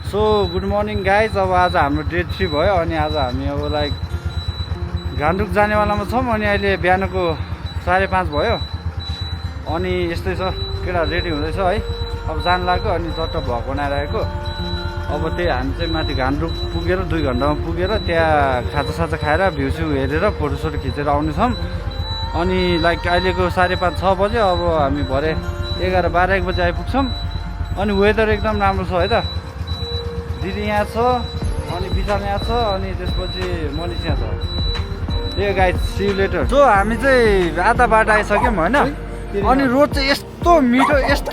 So good morning guys. अब आज हाम्रो डे 3 भयो अनि आज हामी अब लाइक गान्तोक जानेवालामा छौँ अनि अहिले बिहानको 5:30 भयो अनि यस्तै छ। केटा रेडी हुँदैछ है, अब जान लाग्यो अनि चट्ट भएको बनाइरहेको। अब त्यही हामी चाहिँ माथि गान्तोक पुगेर 2 घन्टामा पुगेर त्यहाँ खाजासाजा खाएर भ्यू हेरेर फोटोसोटो खिचेर आउनेछौँ। अनि लाइक अहिलेको 5:30 6 बज्यो। अब हामी भरे 11-12 बजी आइपुग्छौँ अनि वेदर एकदम राम्रो छ है त। दिदी यहाँ छ अनि विशाल यहाँ छ अनि त्यसपछि मनिष यहाँ छ। Hey guys see you later. So हामी चाहिँ आधा बाटो आइसक्यौँ होइन अनि रोड चाहिँ यस्तो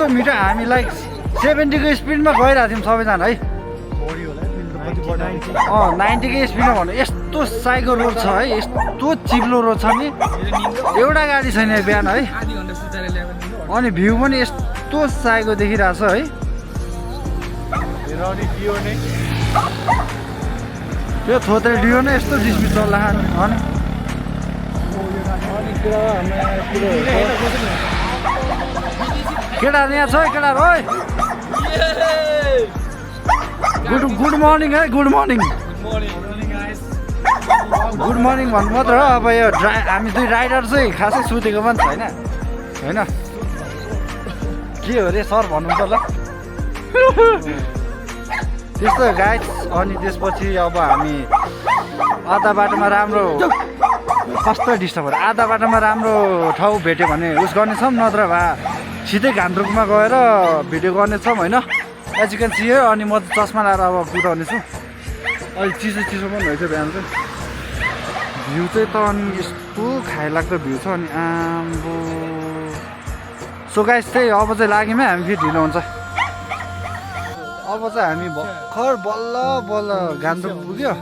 मिठो हामी लाइक 70 को स्पिडमा गइरहेको थियौँ सबैजना है। 90 को स्पिडमा भन्नु यस्तो साइको रोड छ है, यस्तो चिप्लो रोड छ नि, एउटा गाडी छैन बिहान है। अनि भ्यू पनि यस्तो साइको देखिरहेछ है। त्यो थोत्रे डियो नै यस्तो डिस्पिड चल्ला अनि केटाहरू यहाँ छ है, केटाहरू है गुड मर्निङ है। गुड मर्निङ भन्नु मात्र हो। अब यो हामी 2 राइडर चाहिँ खासै सुतेको पनि छैन होइन। के हो रे सर भन्नु त ल त्यस्तो गाइस। अनि त्यसपछि अब हामी आधा बाटोमा राम्रो कस्तो डिस्टर्ब भयो, आधा बाटोमा राम्रो ठाउँ भेट्यो भने उस गर्नेछौँ, नत्र भए सिधै गान्तोकमा गएर भिडियो गर्नेछौँ होइन। एज यु क्यान सी है। अनि म चस्मा लाएर अब कुदाउनेछु। अहिले चिसो पनि रहेछ बिहान चाहिँ। भ्यू चाहिँ त अनि यस्तो खाइलाग्दो भ्यू छ अनि आम्बो। सो गाइस त्यही अब चाहिँ लाग्यौँ है, हामी फेरि ढिलो हुन्छ। अब चाहिँ हामी भर्खर बल्ल गान्तोक पुग्यो।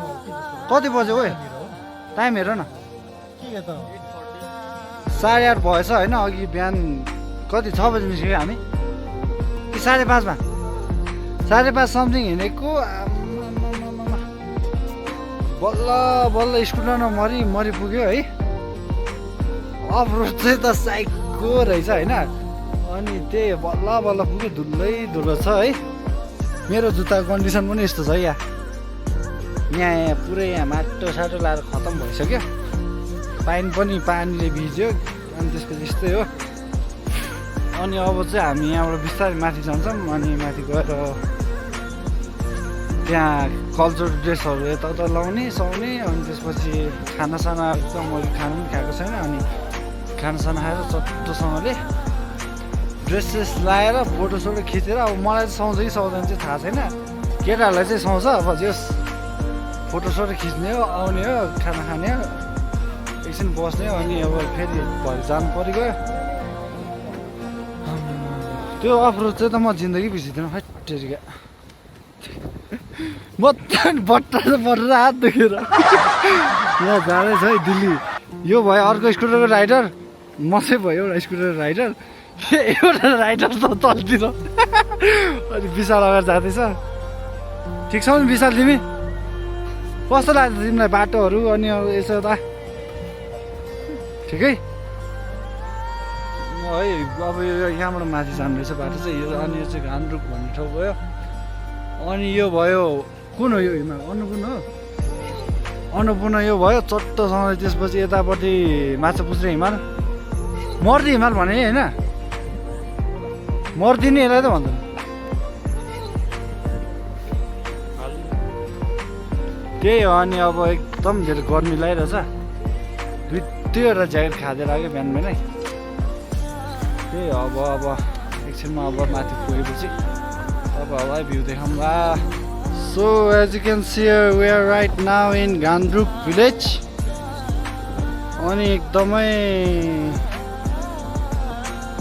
कति बज्यो ओइ टाइम हेर न, 8:30 भएछ होइन। अघि बिहान कति 6 बजी निस्क्यो हामी कि 5:30 मा 5:30 समथिङ हिँडेको। बल्ल स्कुटरमा मरि पुग्यो है। अफ रोड चाहिँ त साइको रहेछ होइन। अनि त्यही बल्ल पुग्यो, धुलो छ है। मेरो जुत्ताको कन्डिसन पनि यस्तो छ यहाँ पुरै यहाँ माटो साटो लाएर खतम भइसक्यो। पानीले भिज्यो अनि त्यसपछि यस्तै हो। अनि अब चाहिँ हामी यहाँबाट बिस्तारै माथि जान्छौँ अनि माथि गएर त्यहाँ कल्चर ड्रेसहरू यताउता लाउने सुहाउने। अनि त्यसपछि खानासाना एकदम मैले खाना पनि खाएको छैन अनि खानासाना खाएर चट्टोसँगले ड्रेसेस लाएर फोटोसोटो खिचेर। अब मलाई चाहिँ सुहाउँछ कि सुहाउँदैन चाहिँ थाहा छैन, केटाहरूलाई चाहिँ सुहाउँछ। अब जस फोटोसोटो खिच्ने हो, आउने हो, खाना खाने हो, एकछिन बस्ने हो अनि अब फेरि भरे जानु परिगयो। त्यो अफरोड चाहिँ त म जिन्दगी बिर्सिदिनँ हट्टेरिका। म बट्टर हात दुखेर यहाँ जाँदैछ है दिल्ली। यो भयो अर्को स्कुटरको राइडर, म चाहिँ भयो एउटा स्कुटरको राइडर, एउटा राइडर त तलतिर अनि विशाल अगाडि जाँदैछ। ठिक छ नि विशाल, तिमी कस्तो लाग्छ तिमीलाई बाटोहरू अनि यसो त ठिकै है। अब यो यहाँबाट माथि जानु रहेछ बाटो चाहिँ यो। अनि यो चाहिँ गान्तोक भन्ने ठाउँ भयो। अनि यो भयो कुन हो यो हिमाल, अन्नपूर्ण यो भयो चट्टोसँग। त्यसपछि यतापट्टि माछापुच्छ्रे हिमाल, मर्दी हिमाल भने होइन, मर्दी नै यसलाई त भन्छ। त्यही हो। अनि अब एकदम धेरै गर्मी लागिरहेछ। 2-3वटा ज्याकेट खाँदै लाग्यो बिहानै। त्यही हो। अब एकछिनमा अब माथि पुगेपछि अब भ्यू देखाउँला। So as you can see we are right now in Gangtok village. अनि एकदमै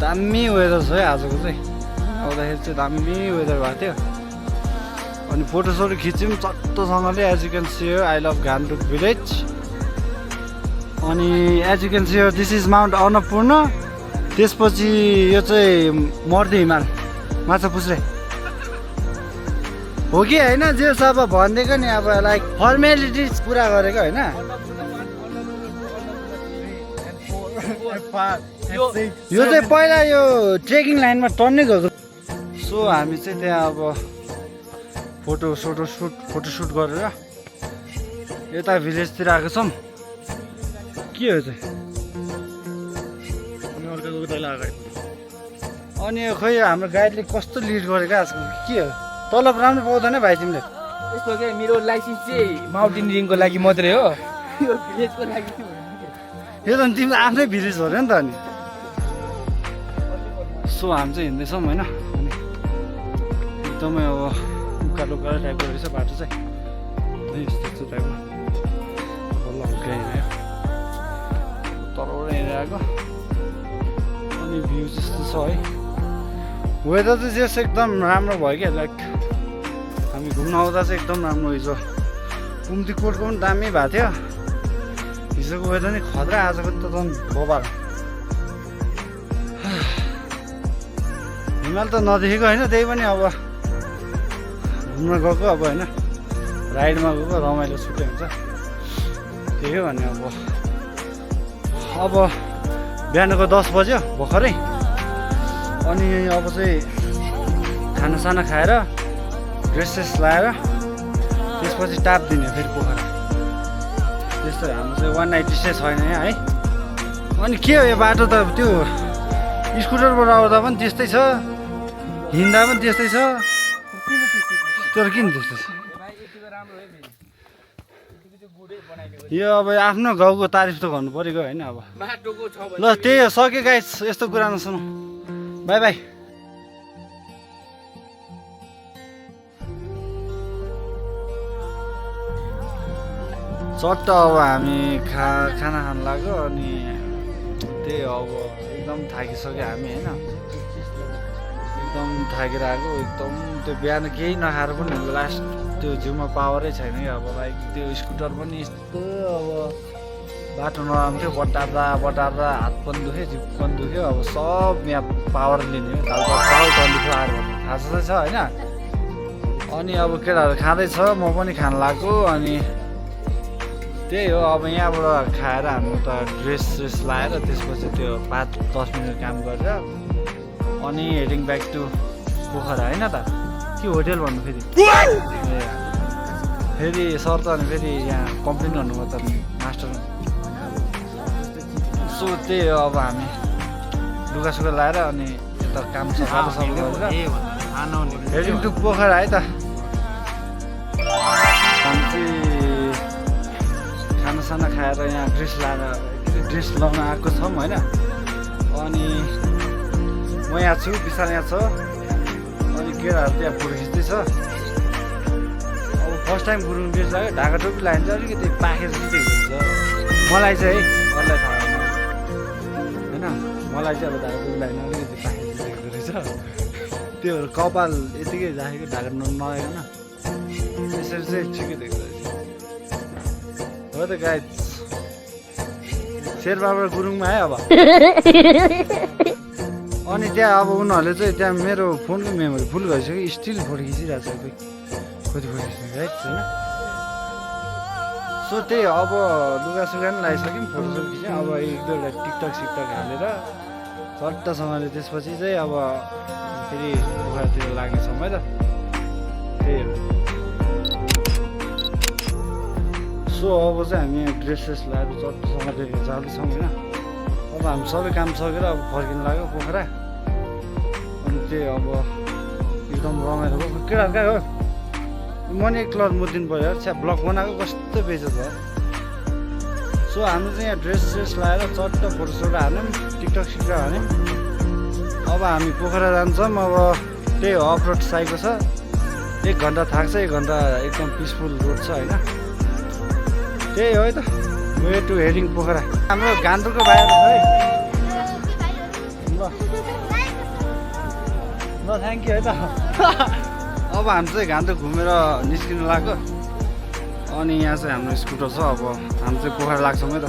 दामी वेदर छ है आजको चाहिँ। आउँदाखेरि चाहिँ दामी वेदर भएको थियो अनि फोटोसोटो खिच्यौँ चट्टोसँगले। As you can see I love Gangtok village. अनि as you can see this is mount Annapurna. त्यसपछि यो चाहिँ मर्दी हिमाल माछापुच्छ्रे हो कि होइन। जे सब भनिदिएको नि अब लाइक फर्मेलिटिज पुरा गरेको होइन। यो चाहिँ पहिला यो ट्रेकिङ लाइनमा टर्नै गएको। सो हामी चाहिँ त्यहाँ अब फोटोसुट गरेर यता भिलेजतिर आएको छौँ। के हो चाहिँ अनि खोइ हाम्रो गाइडले कस्तो लिड गरेको आजकल के हो तलब राम्रो पाउँदैन भाइ तिमीले? यस्तो के मेरो लाइसेन्स चाहिँ माउन्टेनियरिङको लागि मात्रै हो, यो भिलेजको लागि यो त तिम्रो आफ्नै भिलेज हो नि त। अनि सो हामी चाहिँ हिँड्दैछौँ होइन, अनि एकदमै अब उकालो उकालो टाइपको रहेछ बाटो चाहिँ यस्तो यस्तो टाइपको बल्ल हल्का हिँड्यो तलबाट हिँडिरहेको। अनि भ्यू जस्तो छ है, वेदर चाहिँ जस एकदम राम्रो भयो क्या। लाइक हामी घुम्न आउँदा चाहिँ एकदम राम्रो हिजो कुम्तीकोटको पनि दामी भएको थियो, हिजोको वेदर नि खतरा, आजको त झन् बबाल। हिमाल त नदेखेको होइन, त्यही पनि अब घुम्न गएको अब होइन, राइडमा गएको रमाइलो छुट्टै हुन्छ त्यही हो। भने अब बिहानको 10 बज्यो भर्खरै, अनि अब चाहिँ खानासाना खाएर ड्रेसेस लाएर त्यसपछि टाप दिने फेरि पोखरा। त्यस्तो हाम्रो चाहिँ 190 चाहिँ छैन यहाँ है। अनि के हो यो बाटो त, त्यो स्कुटरबाट आउँदा पनि त्यस्तै छ, हिँड्दा पनि त्यस्तै छ, तर किन त्यस्तो छ? यो अब आफ्नो गाउँको तारिफ त गर्नु परेको होइन। अब ल त्यही हो, सक्यो गाइस, यस्तो कुरा नसुनौ, बाई बाई। चट्ट अब हामी खाना खानु लाग्यो, अनि त्यही अब एकदम थाकिसक्यो हामी होइन, एकदम थाकेर आएको एकदम। त्यो बिहान केही नखाएर पनि लास्ट त्यो जिउमा पावरै छैन कि। अब लाइक त्यो स्कुटर पनि यस्तो अब बाटो नराम्रो थियो, बटार्दा हात पनि दुख्यो, जिउ पनि दुख्यो। अब सब यहाँ पावर लिने हो, दाल 24 आएर भन्ने थाहा छ होइन। अनि अब केटाहरू खाँदैछ, म पनि खान लाग्यो। अनि त्यही हो, अब यहाँबाट खाएर हामी त ड्रेस लाएर त्यसपछि त्यो 5-10 मिनट काम गरेर अनि हेडिङ ब्याक टु पोखरा होइन त। के होटेल भन्नु फेरि सर त अनि फेरि यहाँ कम्प्लेन गर्नुभयो त मास्टर। सो त्यही हो, अब हामी लुगासुगा लाएर अनि यता काम सबै गरेर हेडिङ टु पोखरा है त। हामी चाहिँ खानासाना खाएर यहाँ ड्रेस लाउन आएको छौँ होइन। अनि म यहाँ छु, विशाल यहाँ छ, अनि केटाहरू त्यहाँ फोटो खिच्दैछ। अब फर्स्ट टाइम गुरुङ ड्रेस लाग्यो, ढाका टोपी लगाइन्छ, अलिकति पाखे जस्तो हुन्छ मलाई चाहिँ है, अरूलाई थाहा होइन। मलाई चाहिँ अब ढाका टोपी लगाएन, अलिकति पाखे जस्तो देख्दो रहेछ। त्यो कपाल यतिकै राखेको, ढाका नलागेन, त्यसरी चाहिँ ठिकै देख्दो रहेछ हो त गाइस। शेरबहादुर गुरुङमा है अब। अनि त्यहाँ अब उनीहरूले चाहिँ त्यहाँ मेरो फोनको मेमोरी फुल भइसक्यो, स्टिल फोटो खिचिरहेको छ कोही फोटो खिच्ने राइट होइन। सो त्यही अब लुगासुगा पनि लगाइसक्यौँ, फोटोसोटो खिच्यौँ। अब 1-2वटा टिकटक हालेर चट्टसँगले त्यसपछि चाहिँ अब फेरि पोखरातिर लाग्नेछौँ है त। त्यही हो। सो अब चाहिँ हामी ड्रेसेस लगाएर चट्टसँगले जाँदैछौँ होइन। अब हामी सबै काम सकेर अब फर्किनु लाग्यो पोखरा। अनि त्यही अब एकदम रमाइलो भयो। केटाहरू कहाँ हो? म नि एक लड मुदिनु पऱ्यो यार, छ्या ब्लग बनाएको कस्तो बेजत भयो। सो हामी चाहिँ यहाँ ड्रेस लगाएर चट्ट फोटोसोटो हाल्यौँ, टिकटक हाल्यौँ। अब हामी पोखरा जान्छौँ। अब त्यही हो, अफ रोड साइकल छ, 1 घन्टा थाक्छ, 1 घन्टा एकदम पिसफुल रोड छ होइन। त्यही हो है त, वे टु हेडिङ पोखरा। हाम्रो गान्तोकको भाइहरू है ल थ्याङ्क यू है त। अब हामी चाहिँ गान्तोक घुमेर निस्किनु लाग्यो। अनि यहाँ चाहिँ हाम्रो स्कुटर छ, अब हामी चाहिँ पोखरा लाग्छौँ है त।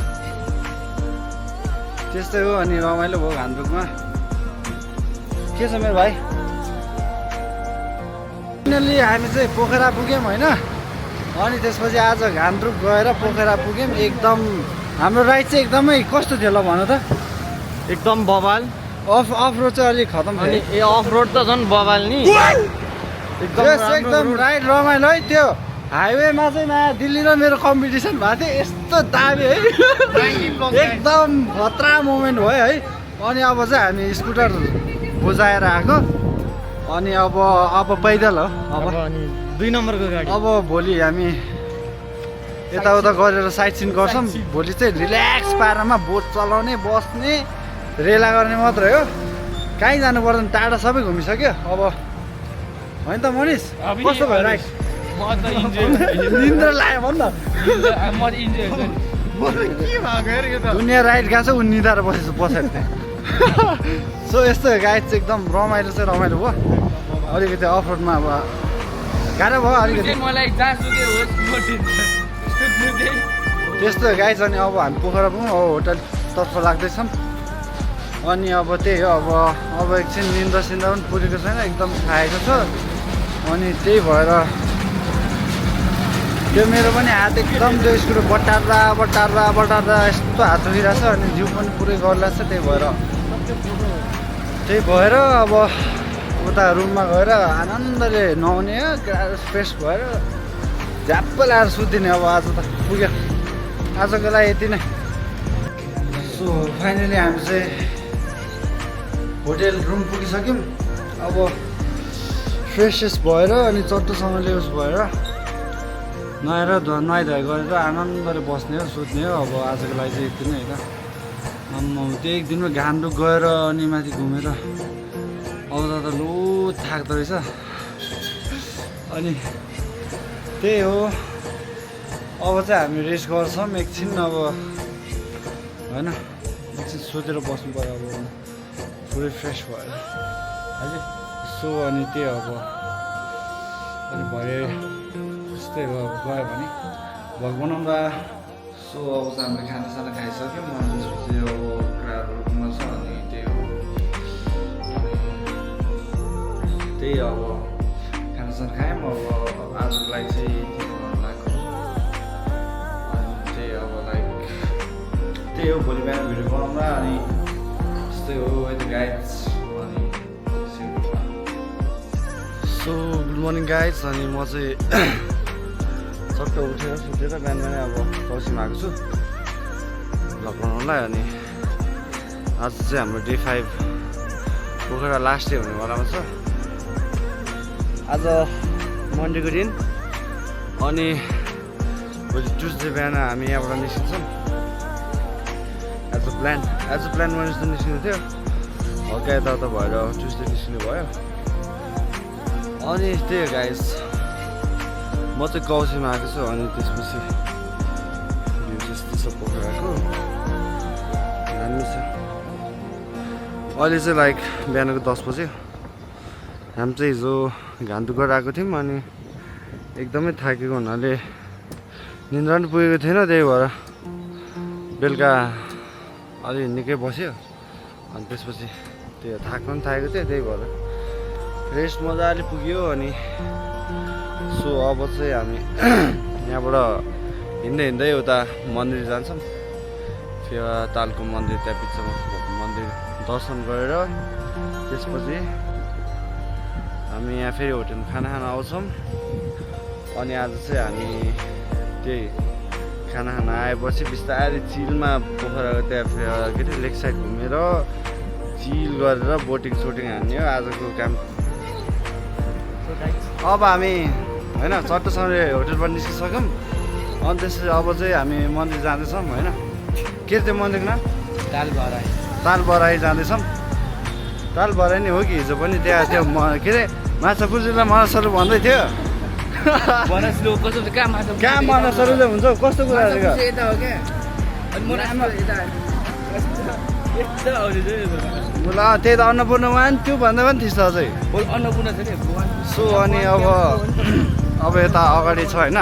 त्यस्तै हो। अनि रमाइलो भयो गान्तोकमा। के छ मेरो भाइ? फाइनल्ली हामी चाहिँ पोखरा पुग्यौँ होइन। अनि त्यसपछि आज गान्तोक गएर पोखरा पुग्यौँ। एकदम हाम्रो राइड चाहिँ एकदमै कस्तो थियो ल भन त? एकदम बबाल। अफ रोड चाहिँ अलिक खतम थियो। अफ रोड त झन् बबाल नि। एकदम राइड रमाइलो है त्यो हाइवेमा चाहिँ नयाँ दिल्ली र मेरो कम्पिटिसन भएको थियो यस्तो दामी है एकदम खतरा मोमेन्ट भयो है अनि अब चाहिँ हामी स्कुटर बुझाएर आएको अनि अब पैदल हो अब 2 नम्बरको गाडी अब भोलि हामी यताउता गरेर साइट सिन गर्छौँ भोलि चाहिँ रिल्याक्स पारामा बोट चलाउने बस्ने रेला गर्ने मात्रै हो कहीँ जानु पर्दैन टाढा सबै घुमिसक्यो अब होइन त मनिष कस्तो भयो राइड म त इन्जोय निन्द्रा लाग्यो भन् न म त इन्जोय दुनियाँ राइड गएको छ ऊ निधाएर बसेछ पछाडि सो यस्तो गाइड चाहिँ एकदम रमाइलो चाहिँ रमाइलो भयो अलिकति अफ रोडमा अब गाह्रो भयो अलिकति मलाई जहाँसुकै होस् त्यस्तो गाइज अनि अब हामी पोखरा पुगौँ अब होटलतर्फ लाग्दैछौँ अनि अब त्यही हो अब एकछिन निन्द्रा सिन्द्रा पनि पुगेको छैन एकदम खाएको छ अनि त्यही भएर त्यो मेरो पनि हात एकदम त्यो स्कुटर बटार्दा यस्तो हात दुखिरहेको छ अनि जिउ पनि पुरै गरिरहेको छ त्यही भएर अब उता रुममा गएर आनन्दले नुहाउने हो फ्रेस भएर झ्याप्प लाएर सुत्दिने अब आज त पुग्यो आजको लागि यति नै सो फाइनली हामी चाहिँ होटेल रुम पुगिसक्यौँ अब फ्रेसेस भएर अनि चट्टोसँगले उस भएर नुहाइधुवाइ गरेर आनन्दले बस्ने हो सुत्ने हो अब आजको लागि चाहिँ यति नै होइन त्यो एक दिनमा गान्तोक गएर अनि माथि घुमेर अब त लो थाक्दो रहेछ अनि त्यही हो अब चाहिँ हामी रेस्ट गर्छौँ एकछिन अब होइन एकछिन सोचेर बस्नु पऱ्यो अब पुरै फ्रेस भएर हजुर सो अनि त्यही अब अनि भरे त्यस्तै हो अब गयो भने भोग बनाउँदा सो अब चाहिँ हामीले खानासाना खाइसक्यौँ अनि त्यसपछि अब कुराहरू रुममा छ अनि त्यही हो त्यही अब खानासाना खायौँ अब आजको लागि चाहिँ लाग्यो अनि त्यही अब लाइक त्यही हो भोलि बिहान भिडियो बनाउँदा अनि त्यस्तै हो यति गाइड्स अनि सो गुड मर्निङ गाइड्स अनि म चाहिँ चट्ट उठेर सुतेर बिहान बिहानै अब कौसीमा आएको छु भ्लग बनाउनलाई अनि आज चाहिँ हाम्रो डे 5 पोखरा लास्ट डे हुनेवालामा छ आज मन्डेको दिन अनि भोलि ट्युसडे बिहान हामी यहाँबाट निस्किन्छौँ एज अ प्लान वेडनेसडे निस्किनु थियो हल्का यताउता भएर ट्युसडे निस्किनु भयो अनि त्यही हो गाइस म चाहिँ कौसीमा आएको छु अनि त्यसपछि भ्यू त्यस्तो छ पोखराको दामी छ अहिले चाहिँ लाइक बिहानको 10 बज्यो हामी चाहिँ हिजो गान्तोक गएर आएको थियौँ अनि एकदमै थाकेको हुनाले निन्द्रा पनि पुगेको थिएन त्यही भएर बेलुका अलि निकै बस्यो अनि त्यसपछि त्यो थाक्न पनि थाकेको थियो त्यही भएर रेस्ट मजाले पुग्यो अनि सो अब चाहिँ हामी यहाँबाट हिँड्दै उता मन्दिर जान्छौँ फेवा तालको मन्दिर त्यहाँ पिछामा भएको मन्दिर दर्शन गरेर त्यसपछि हामी यहाँ फेरि होटेलमा खाना खान आउँछौँ अनि आज चाहिँ हामी त्यही खाना खान आएपछि बिस्तारै चिलमा पोखराको त्यहाँ के अरे लेक साइड घुमेर चिल गरेर बोटिङ सोटिङ हान्ने हो आजको काम अब हामी होइन चट्टोसँगले होटेलबाट निस्किसक्यौँ अनि त्यसपछि अब चाहिँ हामी मन्दिर जाँदैछौँ होइन के त्यो मन्दिरको नाम तालबराई जाँदैछौँ तालबराई नै हो कि हिजो पनि त्यहाँ त्यो के अरे माछापुर्जीलाई मनसहरू भन्दै थियो कहाँ मनसहरूले हुन्छ कस्तो कुराहरू ल त्यही त अन्नपूर्ण वान त्यो भन्दा पनि थिएछ अझै सो अनि अब यता अगाडि छ होइन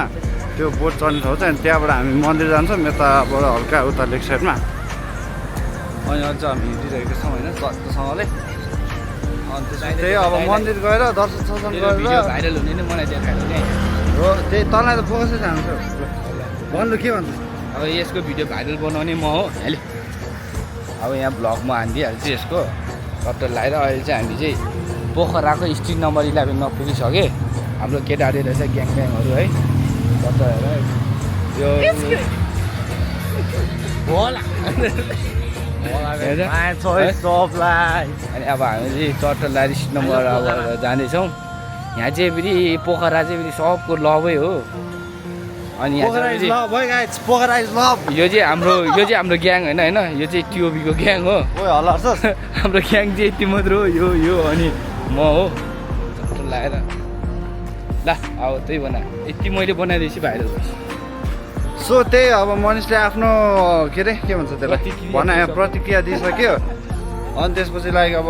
त्यो बोट चढ्ने ठाउँ छ अनि त्यहाँबाट हामी मन्दिर जान्छौँ यताबाट हल्का उता लेक साइडमा अनि अझ हामी हिँडिरहेको छौँ होइन चट्टोसँगले अनि त्यसपछि त्यही अब मन्दिर गएर दर्शन सर्शन गरेर भाइरल हुने नै मलाई देखाएर हो त्यही तँलाई त फोकसै जान्छ भन्नु के भन्छ अब यसको भिडियो भाइरल बनाउने म हो अहिले अब यहाँ भ्लगमा हानिदिइहाल्छु यसको कप्टर लगाएर अहिले चाहिँ हामी चाहिँ पोखराको स्ट्रिट नम्बर 11 मा पुगिसके हाम्रो केटाहरू रहेछ ग्याङहरू है चट्ट हेर यो अनि अब हामी चाहिँ चट्ट लारिस नम्बर अब जाँदैछौँ यहाँ चाहिँ फेरि पोखरा चाहिँ फेरि सबको लभै हो अनि यहाँ चाहिँ यो चाहिँ हाम्रो ग्याङ होइन यो चाहिँ टिओबीको ग्याङ हो हाम्रो ग्याङ चाहिँ यति मात्र हो यो अनि म हो चट्ट लगाएर ल अब त्यही बना यति मैले बनाइदिएपछि भाइरल सो त्यही अब मनिषले आफ्नो के अरे के भन्छ त्यसलाई भनाइ प्रतिक्रिया दिइसक्यो अनि त्यसपछि लाइक अब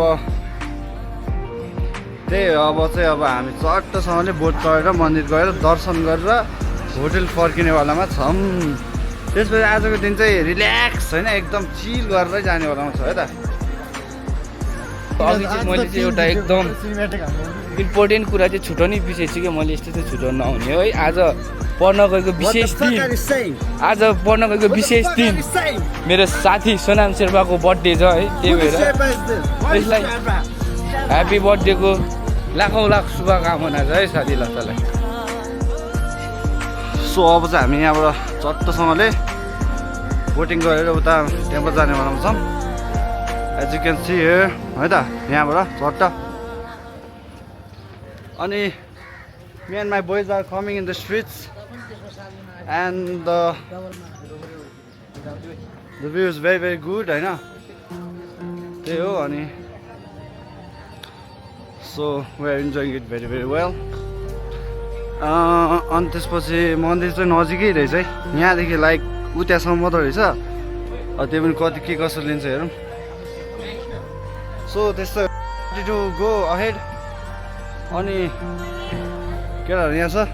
त्यही अब चाहिँ अब हामी चट्टसँगले बोट चढेर मन्दिर गएर दर्शन गरेर होटेल फर्किनेवालामा छौँ त्यसपछि आजको दिन चाहिँ रिल्याक्स होइन एकदम चिल गरेरै जानेवालामा छ है त अघि चाहिँ मैले चाहिँ एउटा एकदम इम्पोर्टेन्ट कुरा चाहिँ छुटाउनै बिर्सेछु कि मैले यस्तो चाहिँ छुटाउनु नहुने है आज पढ्न गएको विशेष दिन मेरो साथी सोनाम शेर्पाको बर्थडे छ है त्यही भएर त्यसलाई ह्याप्पी बर्थडेको लाखौँ लाख शुभकामना छ है साथी लतालाई सो अब चाहिँ हामी यहाँबाट चट्टसँगले बोटिङ गरेर उता टेम्पल जाने बनाउँछौँ छौँ as you can see here है त यहाँबाट चट्ट अनि me and my boys are coming in the streets and the view is very good होइन त्यही हो अनि so we are enjoying it very well अनि त्यसपछि मन्दिर चाहिँ नजिकै रहेछ है यहाँदेखि लाइक उतासम्म मात्र रहेछ त्यो पनि कति के कसो लिन्छ हेरौँ सो त्यस्तो टु गो अहेड अनि केटाहरू यहाँ छ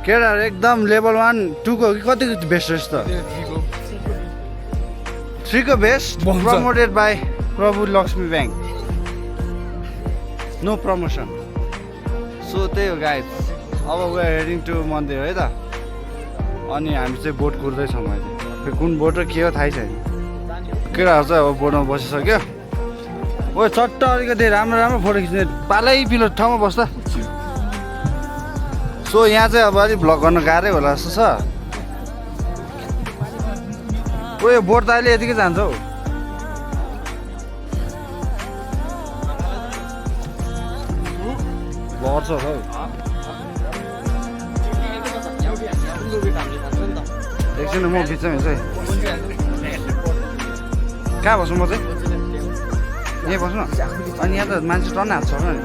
केटाहरू एकदम लेभल 1 2 को कि कतिको बेस्ट रहेछ त 3 को best promoted by Prabhu Laxmi bank no promotion so त्यही हो गाइज अब वी आर हेडिङ टु मन्दिर है त अनि हामी चाहिँ बोट कुर्दैछौँ अहिले कुन बोट र के हो थाहै छैन केटाहरू चाहिँ अब बोटमा बसिसक्यो ओ चट्ट अलिकति राम्रो फोटो खिच्ने पालै पिलो ठाउँमा बस्दा सो यहाँ चाहिँ अब अलिक भ्लग गर्न गाह्रै होला जस्तो छ ओ यो बोट त अहिले यतिकै जान्छ हौ बढ्छ हौ एकछिन म बिचमा हिँड्छु है कहाँ बस्नु म चाहिँ यहीँ बस्नु अनि यहाँ त मान्छे टन्न हात छ नि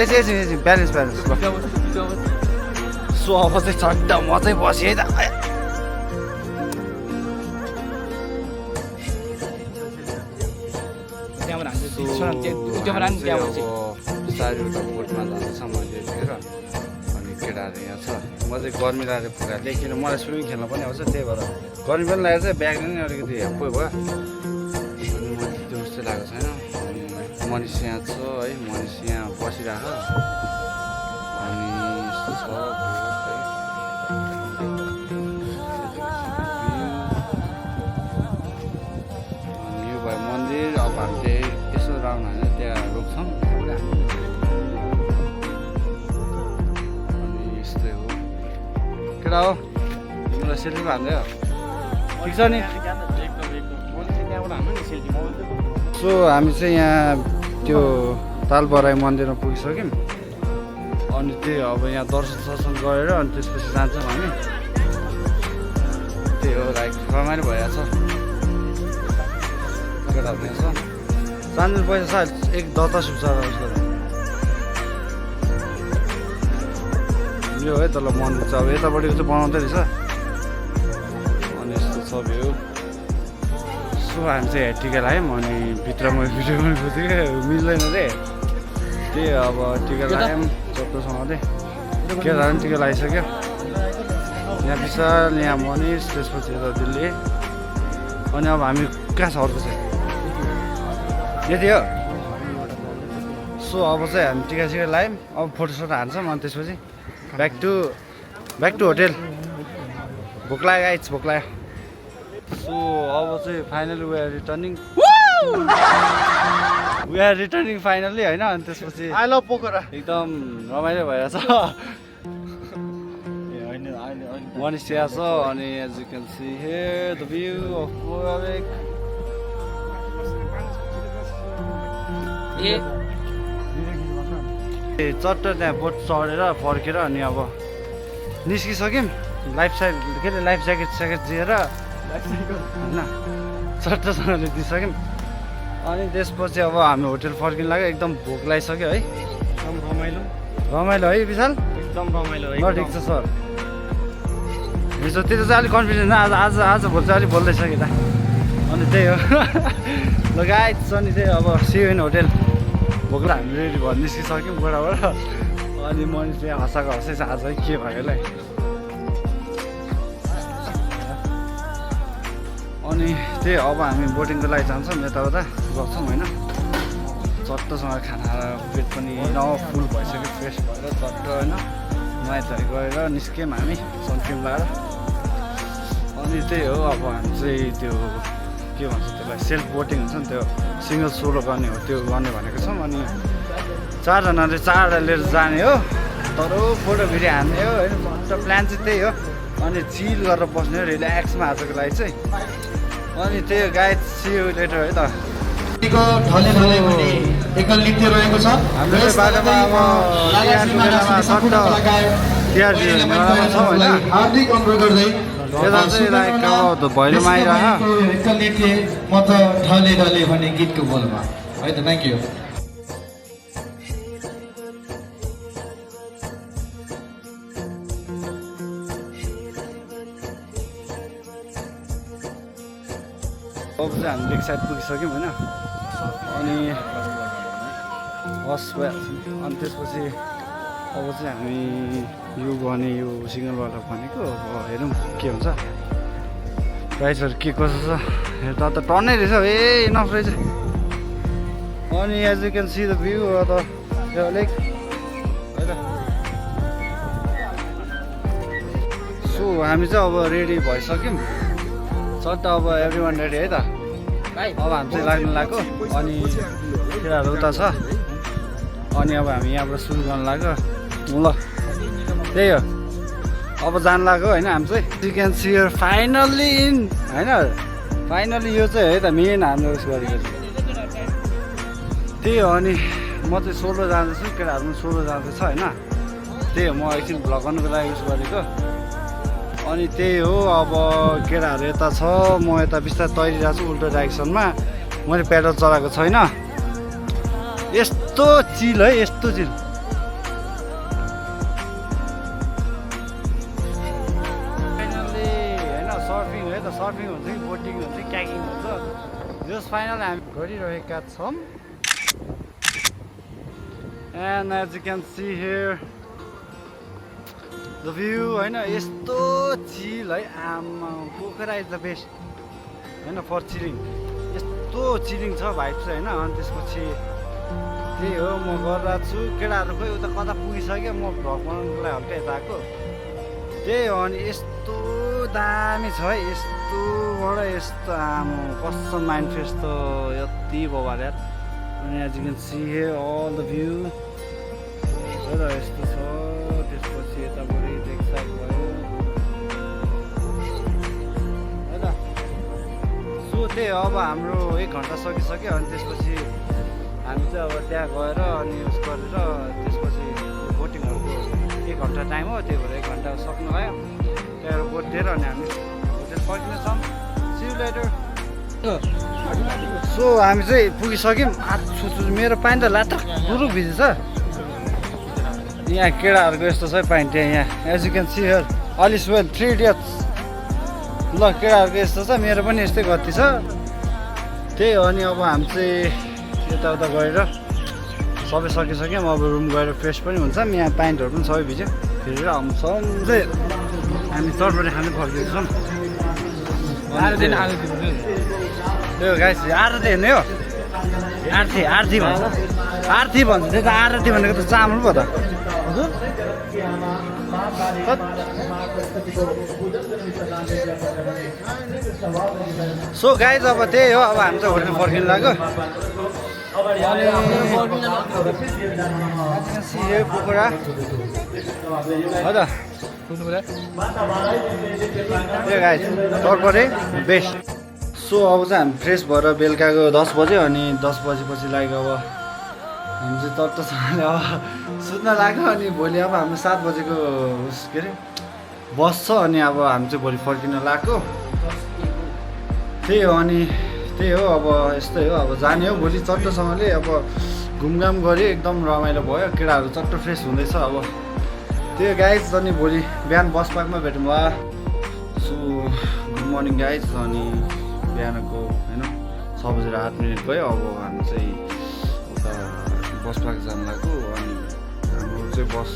एकछिन ब्यालेन्स ल सो अब चाहिँ छट्ट म चाहिँ बसेँ है त चारवटा बोटमा जाँदैछ मैले हेरेर अनि केटाहरू यहाँ छ म चाहिँ गर्मी लागेर पुगाएको किन मलाई स्विमिङ खेल्न पनि आउँछ त्यही भएर गर्मी पनि लागेको छ ब्याग नै अलिकति हेप्पै भयो अनि मलाई त्यो जस्तो लागेको छैन अनि मनिष यहाँ छ है मनिष यहाँ बसिरहेको अनि यस्तो छ अनि यो भयो मन्दिर अब हामीले यसो राउन्ड हानेर त्यहाँ रोक्छौँ अनि यस्तै हो केटा हो तिमीलाई सेल्फी हान्दै हो ठिक छ नि सो हामी चाहिँ यहाँ त्यो तालबराई मन्दिरमा पुगिसक्यौँ अनि त्यही अब यहाँ दर्शन गरेर अनि त्यसपछि जान्छौँ हामी त्यही हो लाइक रमाइलो भइरहेछ केटाहरू यहाँ छ चान्दिल पैसा सायद एक दत्ता सुक्छ यो है तल मन्दिर चाहिँ अब यतापट्टिको चाहिँ बनाउँदै रहेछ अनि यस्तो छ भ्यू सो हामी चाहिँ टिका लगायौँ अनि भित्रमा भिडियो पनि खोजेको मिल्दैन रे त्यही अब टिका लगायौँ चट्टोसँगले केटाहरू पनि टिका लगाइसक्यो यहाँ विशाल यहाँ मनिष त्यसपछि यता दिल्ली अनि अब हामी कहाँ छ अर्को चाहिँ यति हो सो अब चाहिँ हामी टिका सिका लगायौँ अब फोटोसोटो हान्छौँ अनि त्यसपछि ब्याक टु होटेल भोक लाग्यो आइज भोक लाग्यो सो अब चाहिँ finally we are returning we are returning finally होइन अनि त्यसपछि आई लभ पोखरा एकदम रमाइलो भइरहेछ मनिसिया छ अनि as you can see here the view of Pokhara lake चट्ट त्यहाँ बोट चढेर फर्केर अनि अब निस्किसक्यौँ लाइफ ज्याकेट दिएर होइन चट्टसँगले दिइसक्यौँ अनि त्यसपछि अब हामी होटेल फर्किनु लाग्यो एकदम भोक लागिसक्यो है एकदम रमाइलो है विशाल एकदम रमाइलो ल ठिक छ सर हिजो त्यो चाहिँ अलिक कन्फिडेन्स आज भोलि चाहिँ अलिक बोल्दैछ कि त अनि त्यही हो ल गाइस अनि त्यही अब सियु इन होटेल भोक हामी रेडी भएर निस्किसक्यौँ गोडाबाट अनि मैले चाहिँ हँसाएको हँसै छ आज के भयो होला अनि त्यही अब हामी बोटिङको लागि जान्छौँ यताउता गर्छौँ होइन चट्टसँग खाना पेट पनि फुल भइसक्यो फ्रेस भएर चट्ट होइन नुहाइ धुवाइ गरेर निस्क्यौँ हामी सनक्रिम लगाएर अनि त्यही हो अब हामी चाहिँ त्यो के भन्छ त्यसलाई सेल्फ बोटिङ हुन्छ नि त्यो सिङ्गल सोलो गर्ने हो त्यो गर्ने भनेको छौँ अनि चारजनाले चारवटा लिएर जाने हो तर फोटो भिडियो हान्ने हो होइन मजा प्लान चाहिँ त्यही हो अनि चिल गरेर बस्ने हो रिल्याक्समा आजको लागि चाहिँ अनि त्यही हो गाइड सियु लेटर है त एकल नृत्य रहेको छ हाम्रो चाहिँ बाटोमा अब तिहार छौँ होइन हार्दिक अनुरोध गर्दै यता चाहिँ लाइक अब भैलोमा आइरह एकल नृत्य म त ढले ढले भन्ने गीतको बोलमा है त थ्याङ्क यू अब चाहिँ हामी लेक साइड पुगिसक्यौँ होइन अनि हस् भइहाल्छ अनि त्यसपछि अब चाहिँ हामी यो गर्ने यो सिङ्गलबाट भनेको अब हेरौँ के हुन्छ प्राइसहरू के कसो छ हेर्दा त टन्नै रहेछ ए इनफ रहेछ अनि as you can see the view त यो लेक है त सो हामी चाहिँ अब रेडी भइसक्यौँ चट्ट अब एभ्री वान रेडी है त अब हामी चाहिँ लाग्नु लाग्यो अनि केटाहरू उता छ अनि अब हामी यहाँबाट सुरु गर्नु लाग्यो ल त्यही हो अब जानु लाग्यो होइन हामी चाहिँ you can see here finally in होइन फाइनल्ली यो चाहिँ है त मेन हाम्रो उस गरेको त्यही हो अनि म चाहिँ सोलो जाँदैछु केटाहरू पनि सोलो जाँदैछ होइन त्यही हो म एकछिन भ्लग गर्नुको लागि उस गरेको अनि त्यही हो अब केटाहरू यता छ म यता बिस्तारै तैरिरहेको छु उल्टो डाइरेक्सनमा मैले पेडल चलाएको छैन यस्तो चिल है यस्तो चिल फाइनल्ली होइन सर्फिङ है त सर्फिङ हुन्छ कि बोटिङ हुन्छ कि क्याकिङ हुन्छ जस फाइनल हामी गरिरहेका छौँ and as you can see here the view होइन यस्तो चिल है आमा पोखरा इज द बेस्ट होइन फर चिलिङ यस्तो चिलिङ छ भाइब चाहिँ होइन अनि त्यसपछि त्यही हो म गरिरहेको छु केटाहरू खोइ उता कता पुगिसक्यो म भ्लग बनाउनुको लागि हल्का यता आएको त्यही हो अनि यस्तो दामी छ है यस्तोबाट यस्तो आमा कस्तो माइन्ड फ्रेस त यति बबाल यार अनि as you can see here all the view र यस्तो छ त्यसपछि यतापट्टि लेक साइड भयो है त सो त्यही हो अब हाम्रो 1 घन्टा सकिसक्यो अनि त्यसपछि हामी चाहिँ अब त्यहाँ गएर अनि उस गरेर त्यसपछि बोटिङहरूको 1 घन्टा टाइम हो त्यही भएर 1 घन्टा सक्नु भयो त्यहाँबाट बोट दिएर अनि हामी होटेल फर्किनेछौँ सी यु लेटर सो हामी चाहिँ पुगिसक्यौँ मेरो पानी त लात्र गुरुक भिजेछ यहाँ केटाहरूको यस्तो छ पाइन्ट यहाँ as you can see here all is well 3 idiots ल केटाहरूको यस्तो छ मेरो पनि यस्तै गति छ त्यही हो अनि अब हामी चाहिँ यताउता गएर सबै सकिसक्यौँ अब रुम गएर फ्रेस पनि हुन्छौँ यहाँ पाइन्टहरू पनि सबै भिज्यो फेरि आउँछौँ चाहिँ हामी चटपटी खानु फर्केको छौँ त्यो गाइस आरती हेर्ने हो आरती भन्छ आरती भन्छ त्यो त आरती भनेको त चामल पो त सो गाइज अब त्यही हो अब हामी चाहिँ होटेल फर्किनु लाग्यो पोखरा हो त तर्परे बेस्ट सो अब चाहिँ हामी फ्रेस भएर बेलुकाको 10 बज्यो अनि 10 बजेपछि लाइक अब हामी चाहिँ तत्त्वसँगले अब सुत्न लाग्यो अनि भोलि अब हाम्रो 7 बजेको के अरे बस छ अनि अब हामी चाहिँ भोलि फर्किन लाग्यो त्यही हो अनि त्यही हो अब यस्तै हो अब जाने हो भोलि चट्टसँगले अब घुमघाम गऱ्यो एकदम रमाइलो भयो केटाहरू चट्ट फ्रेस हुँदैछ अब त्यही गाइज अनि भोलि बिहान बस पार्कमा भेटौँ वा सो गुड मर्निङ गाइज अनि बिहानको होइन 6 बजेर 8 मिनट भयो अब हामी चाहिँ उता बस पार्क जानु लाग्यो अनि हाम्रो चाहिँ बस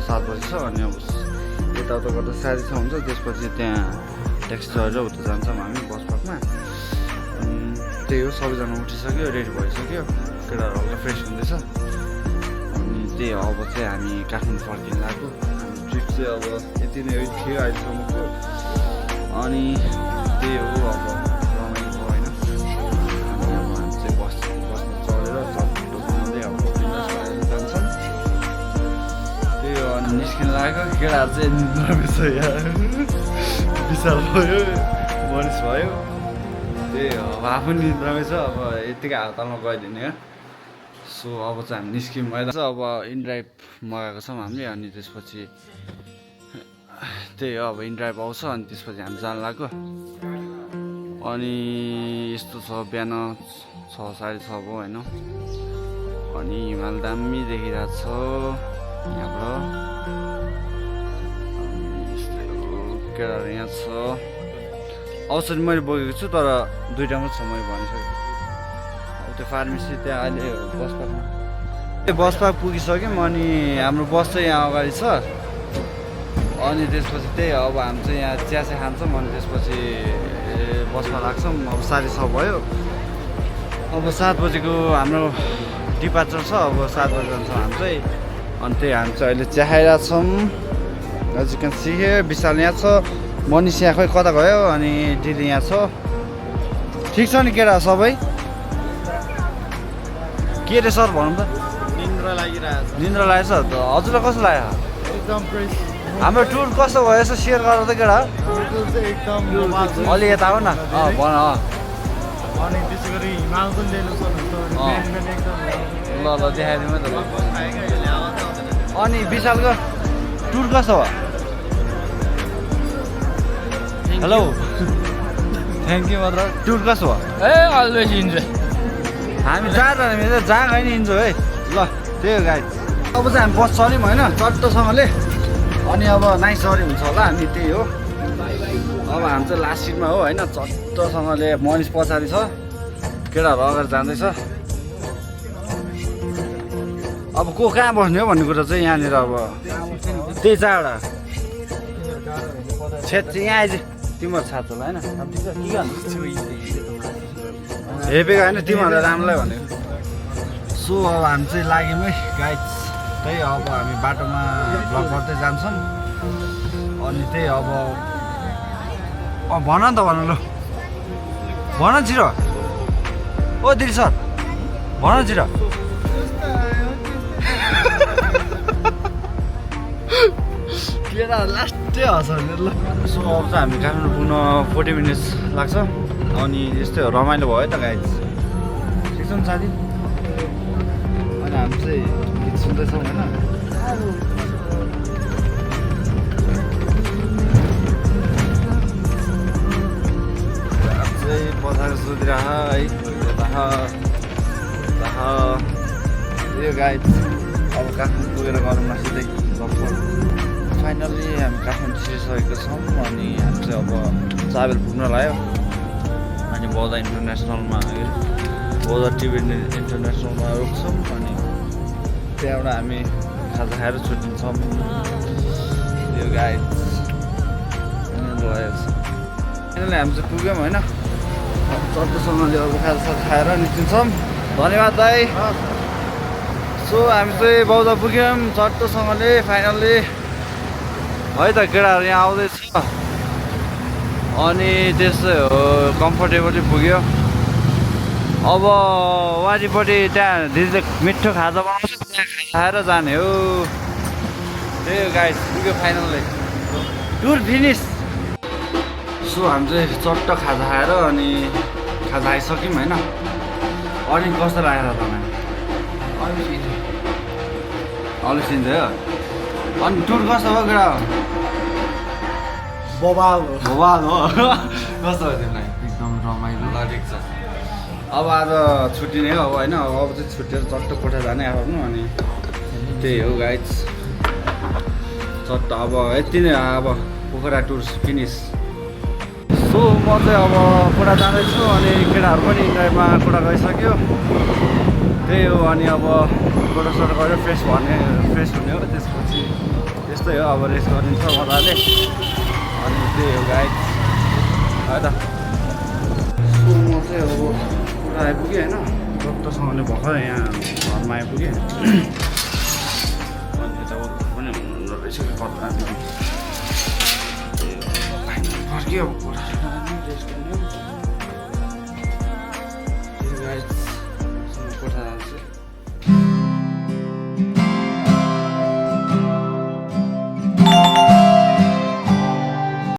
7 बजी छ अनि अब यताउता गर्दा 6:30 हुन्छ त्यसपछि त्यहाँ ट्याक्सी चढेर उता जान्छौँ हामी बस पार्कमा अनि त्यही हो सबैजना उठिसक्यो रेडी भइसक्यो केटाहरू हल्का फ्रेस हुँदैछ अनि त्यही हो अब चाहिँ हामी काठमाडौँ फर्किन लाग्यो हाम्रो ट्रिप चाहिँ अब यति नै थियो अहिलेसम्मको अनि त्यही हो अब रमाइलो भयो होइन अनि अब हामी चाहिँ बसमा चढेर चट्टो घुमाउँदै अब जान्छौँ त्यही हो अनि निस्किन लाग्यो केटाहरू चाहिँ निन्द्रामै छ यहाँ विशाल भयो मनिष भयो त्यही हो अब आफू निन्द्रामै छ अब यत्तिकै हालतालमा गइदिने हो सो अब चाहिँ हामी निस्क्यौँ अहिले चाहिँ अब इनड्राइभ मगाएको छौँ हामीले अनि त्यसपछि त्यही हो अब इनड्राइभ आउँछ अनि त्यसपछि हामी जानु लाग्यो अनि यस्तो छ बिहान 6 साढे 6 भयो होइन अनि हिमाल दामी देखिरहेको छ यहाँबाट यस्तै हो केटाहरू यहाँ छ औषधी मैले बोकेको छु तर 2टा मात्र छ मैले भनिसकेँ अब त्यो फार्मेसी त्यहाँ अहिले बस पार्कमा त्यो बस पार्क पुगिसक्यौँ अनि हाम्रो बस चाहिँ यहाँ अगाडि छ अनि त्यसपछि त्यही अब हामी चाहिँ यहाँ चिया खान्छौँ अनि त्यसपछि बसमा लाग्छौँ अब 6:30 भयो अब 7 बजेको हाम्रो डिपार्चर छ अब 7 बजी जान्छौँ हामी चाहिँ अनि त्यही हामी चाहिँ अहिले चिया खाइरहेको छौँ as you can see here Vishal यहाँ छ मनिष यहाँ खोइ कता गयो अनि दिदी यहाँ छ ठिक छ नि केटा सबै के रे सर भनौँ त निन्द्रा लागिरहेछ निन्द्रा लागेछ त हजुरलाई कस्तो लाग्यो एकदम फ्रेस हाम्रो टुर कस्तो भयो यसो सेयर गर त केटा एकदम अलि यता हो न भन अनि त्यसै गरी हिमाल पनि लिनु ल ल देखाइदिउँ है त अनि विशालको टुर कस्तो भयो हेलो थ्याङ्क यू मात्र टुर कस्तो भयो अलवेज इन्जोय हामी जहाँ होइन इन्जोय है ल त्यही हो गाइड अब चाहिँ हामी बस चल्यौँ होइन चट्टोसँगले अनि अब नाइसरी हुन्छ होला हामी त्यही हो अब हामी चाहिँ लास्ट सिटमा हो होइन चट्टोसँगले मनिष पछाडि छ केटाहरू अगाडि जाँदैछ अब को कहाँ बस्ने हो भन्ने कुरा चाहिँ यहाँनिर अब त्यही चारवटा छेत्री यहाँ आइज तिम्रो छात्र होला होइन हेपेको होइन तिमीहरूलाई राम्रोलाई भनेको सो अब हामी चाहिँ लाग्यौँ है गाइड त्यही अब हामी बाटोमा ब्लक गर्दै जान्छौँ अनि त्यही अब भन नि त भन ल भन छिरो ओ दिदी सर भन छिरो केटाहरू लास्टै हँसाउने ल सो अब चाहिँ हामी काठमाडौँ पुग्न 40 मिनट्स लाग्छ अनि यस्तै हो रमाइलो भयो त गाइज ठिक छ नि साथी अनि हामी चाहिँ गीत सुन्दैछौँ होइन चाहिँ पछाडि सुतिरह है यो गाइड अब काठमाडौँ पुगेर गरौँला सिधै फाइनल्ली हामी काठमाडौँ छिरिसकेको छौँ अनि हामी चाहिँ अब चाबेल पुग्न लाग्यो अनि बौद्ध इन्टरनेसनलमा बौद्ध टिबेट इन्टरनेसनलमा रोक्छौँ अनि त्यहाँबाट हामी खाजा खाएर छुट्टिन्छौँ यो गाइड फाइनल्ली हामी चाहिँ पुग्यौँ होइन चट्टोसँगले अब खाजा खाएर निस्किन्छौँ धन्यवाद दाइ सो हामी चाहिँ बौद्ध पुग्यौँ चट्टोसँगले फाइनल्ली है त केटाहरू यहाँ आउँदैछ अनि त्यस्तै हो कम्फर्टेबली पुग्यो अब वारिपट्टि त्यहाँ दिदीले मिठो खाजा बनाउँछ त्यहाँ खाएर जाने हो। त्यही हो गाइस, पुग्यो फाइनल्ली टुर फिनिस। सो हामी चाहिँ चट्ट खाजा खाएर अनि खाजा खाइसक्यौँ होइन। अनि कस्तो लागेर तपाईँ अल्छिन्छ हो। अनि टुर कस्तो भयो केटा? बबाल भोबाल हो। कस्तो भयो तिमीलाई? एकदम रमाइलो। ल ठिक छ। अब आज छुट्टी नै हो अब होइन। अब चाहिँ छुट्टिएर चट्ट कोठा जाने आफ्नो। अनि त्यही हो गाइज, चट्ट अब यति नै अब पोखरा टुर फिनिस। सो म चाहिँ अब कोठा जाँदैछु अनि केटाहरू पनि इन्जोयमा कोठा गइसक्यो। त्यही हो। अनि अब कोठासोटा गएर फ्रेस हुने हो। त्यसपछि त्यस्तै हो, अब रेस्ट गरिन्छ मजाले। अनि त्यही हो गाइज है त। सो म चाहिँ अब कोठा आइपुगेँ होइन। डक्टरसँगले भर्खर यहाँ घरमा आइपुगेँ। अनि यताउता पनि हुनुहुँदो रहेछ कि कतादेखि फर्क्यो अब कोठा रेस्ट गर्ने।